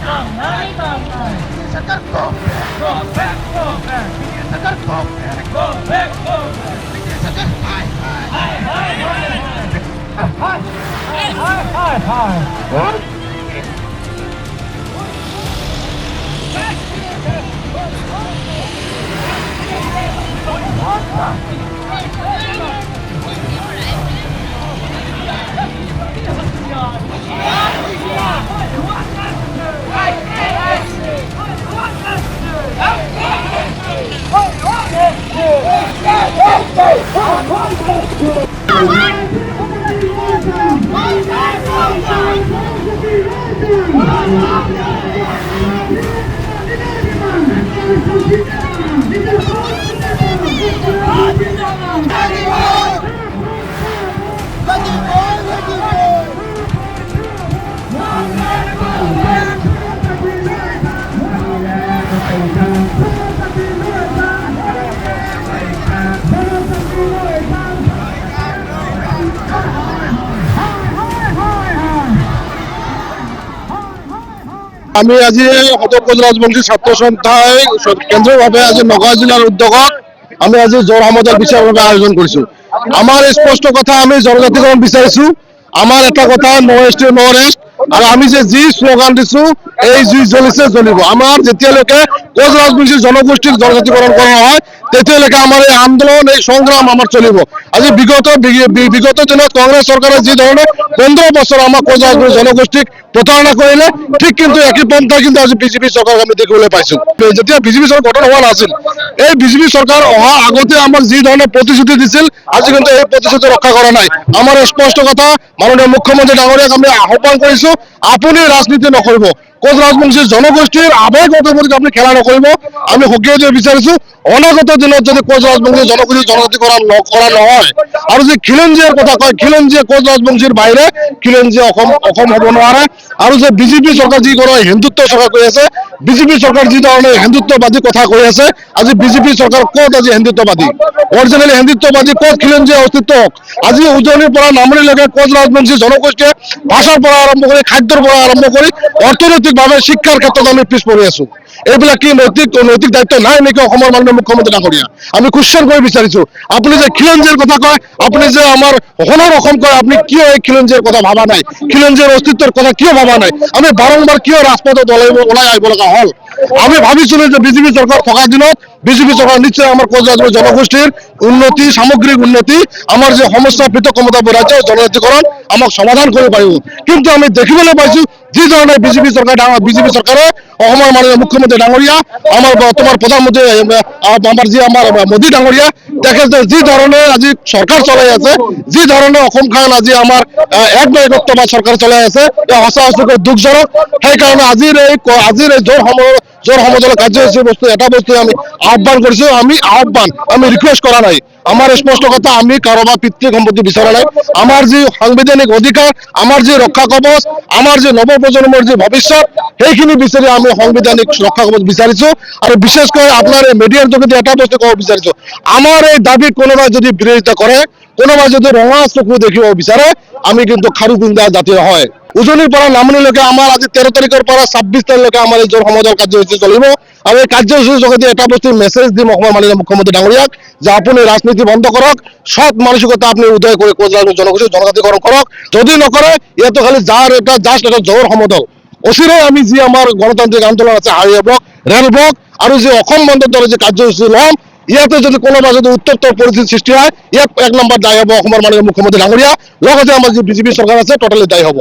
सरकार go back, सरकार go back, सरकार hi. আমি আজি সদৰ ৰাজবংশী ছাত্ৰ সন্থাই কেন্দ্ৰীয়ভাৱে আজি নগাঁও জিলাৰ উদ্যোগত আমি আজি জোৰ সমদল বিচাৰৰ বাবে আয়োজন কৰিছো। আমাৰ স্পষ্ট কথা, আমি জনজাতিকৰণ বিচাৰিছো। আমাৰ এটা কথা, নো এছটি নো ৰেষ্ট। আৰু আমি যে যি শ্লোগান দিছো, এই জুই জ্বলিছে জ্বলিব। আমাৰ যেতিয়ালৈকে কোচ ৰাজবংশী জনগোষ্ঠীক জনজাতিকৰণ কৰা হয়, তেতিয়ালৈকে আমাৰ এই আন্দোলন, এই সংগ্ৰাম আমাৰ চলিব। আজি বিগত দিনত কংগ্ৰেছ চৰকাৰে যি ধৰণে 15 বছৰ আমাৰ কোচ ৰাজবংশী জনগোষ্ঠীক প্ৰতাৰণা কৰিলে, ঠিক কিন্তু একই পন্থা কিন্তু আজি বিজেপি চৰকাৰক আমি দেখিবলৈ পাইছো। যেতিয়া বিজেপি চৰকাৰ গঠন হোৱা নাছিল, এই বিজেপি চৰকাৰ অহাৰ আগতে আমাক যি ধৰণে প্ৰতিশ্ৰুতি দিছিল, আজি কিন্তু এই প্ৰতিশ্ৰুতি ৰক্ষা কৰা নাই। আমাৰ স্পষ্ট কথা, মাননীয় মুখ্যমন্ত্ৰী ডাঙৰীয়াক আমি আহ্বান কৰিছো, আপুনি ৰাজনীতি নকৰিব। কোচ ৰাজবংশী জনগোষ্ঠীৰ আৱেগ আপুনি খেলা নকৰিব। আমি সকীয়াই দিব বিচাৰিছো, অনাগত দিনত যদি কোচ ৰাজবংশী জনগোষ্ঠী জনজাতিকৰণ কৰা নহয়, আৰু যি খিলঞ্জীয়াৰ কথা কয়, খিলঞ্জীয়ে কোচ ৰাজবংশীৰ বাহিৰে খিলঞ্জীয়ে অসম হ'ব নোৱাৰে। আৰু যে বিজেপি চৰকাৰ যি কৰে হিন্দুত্ব চৰকাৰ কৰি আছে, বিজেপি চৰকাৰ যি ধৰণে হিন্দুত্ববাদী কথা কৈ আছে, আজি বিজেপি চৰকাৰ ক'ত আজি হিন্দুত্ববাদী? অৰিজিনেলি হিন্দুত্ববাদী ক'ত খিলঞ্জীয়া অস্তিত্ব? আজি উজনিৰ পৰা নামনিলৈকে কোচ ৰাজবংশী জনগোষ্ঠীয়ে ভাষাৰ পৰা আৰম্ভ কৰি, খাদ্যৰ পৰা আৰম্ভ কৰি অৰ্থনৈতিকভাৱে শিক্ষাৰ ক্ষেত্ৰত আমি পিছ পৰি আছো। এইবিলাক কি নৈতিক দায়িত্ব নাই নেকি অসমৰ মাননীয় মুখ্যমন্ত্ৰী ডাঙৰীয়া? আমি কুৱেশ্যন কৰিব বিচাৰিছো। আপুনি যে খিলঞ্জীৰ কথা কয়, আপুনি যে আমাৰ সোণৰ অসম কয়, আপুনি কিয় এই খিলঞ্জীৰ কথা ভাবা নাই? খিলঞ্জীৰ অস্তিত্বৰ কথা কিয় ভাবা নাই? আমি বাৰম্বাৰ কিয় ৰাজপথত ওলাই আহিব লগা হ'ল? আমি ভাবিছিলো যে বিজেপি চৰকাৰ থকা দিনত বিজেপি চৰকাৰ নিশ্চয় আমাৰ কোচ ৰাজবংশী জনগোষ্ঠীৰ উন্নতি, সামগ্ৰিক উন্নতি, আমাৰ যে সমস্যা পৃথক ক্ষমতা ৰাজ্য জনজাতিকৰণ আমাক সমাধান কৰিব পাৰিব। কিন্তু আমি দেখিবলৈ পাইছো যি ধৰণে বিজেপি চৰকাৰে অসমৰ মাননীয় মুখ্যমন্ত্ৰী ডাঙৰীয়া, আমাৰ বৰ্তমান প্ৰধানমন্ত্ৰী আমাৰ মোদী ডাঙৰীয়া, তেখেতে যি ধৰণে আজি চৰকাৰ চলাই আছে, যি ধৰণে অসমখন আজি আমাৰ একনায়কত্ববাদ চৰকাৰ চলাই আছে, সঁচা সঁচাকৈ দুখজনক। সেইকাৰণে আজিৰ এই জোৰ সমদলৰ কাৰ্যসূচী এটা বস্তু আমি আহ্বান কৰিছো। আমি ৰিকুৱেষ্ট কৰা নাই। আমাৰ স্পষ্ট কথা, আমি কাৰোবাৰ পিতৃ সম্পত্তি বিচৰা নাই। আমাৰ যি সাংবিধানিক অধিকাৰ, আমাৰ যি ৰক্ষা কবচ, আমাৰ যি নৱপ্ৰজন্মৰ যি ভৱিষ্যত, সেইখিনি বিচাৰি আমি সাংবিধানিক ৰক্ষা কবচ বিচাৰিছো। আৰু বিশেষকৈ আপোনাৰ এই মিডিয়াৰ যোগেদি এটা বস্তু ক'ব বিচাৰিছো, আমাৰ এই দাবী কোনোবাই যদি বিৰোধিতা কৰে, কোনোবাই যদি ৰঙা চকু দেখিব বিচাৰে, আমি কিন্তু খাৰু পিন্ধা জাতীয় হয়। উজনিৰ পৰা নামনিলৈকে আমাৰ আজি 13 তাৰিখৰ পৰা 26 তাৰিখলৈকে আমাৰ এই জোৰ সমদল কাৰ্যসূচী চলিব। আৰু এই কাৰ্যসূচীৰ যোগেদি এটা বস্তু মেছেজ দিম অসমৰ মাননীয় মুখ্যমন্ত্ৰী ডাঙৰীয়াক, যে আপুনি ৰাজনীতি বন্ধ কৰক, সৎ মানসিকতা আপুনি উদয় কৰি কোচ ৰাজবংশী জনগোষ্ঠী জনজাতিকৰণ কৰক। যদি নকৰে, ইয়াতো খালি এটা জোৰ সমদল। অচিৰে আমি যি আমাৰ গণতান্ত্ৰিক আন্দোলন আছে, হাইৱে ব্লক, ৰেল ব্লক, আৰু যি অসম বন্ধৰ দৰে যি কাৰ্যসূচী ল'ম, ইয়াতে যদি কোনোবা যদি উত্তপ্ত পৰিস্থিতি সৃষ্টি হয়, ইয়াত 1 নম্বৰ দায়ী হ'ব অসমৰ মাননীয় মুখ্যমন্ত্ৰী ডাঙৰীয়া, লগতে আমাৰ যি বিজেপি চৰকাৰ আছে টোটেলি দায়ী হ'ব।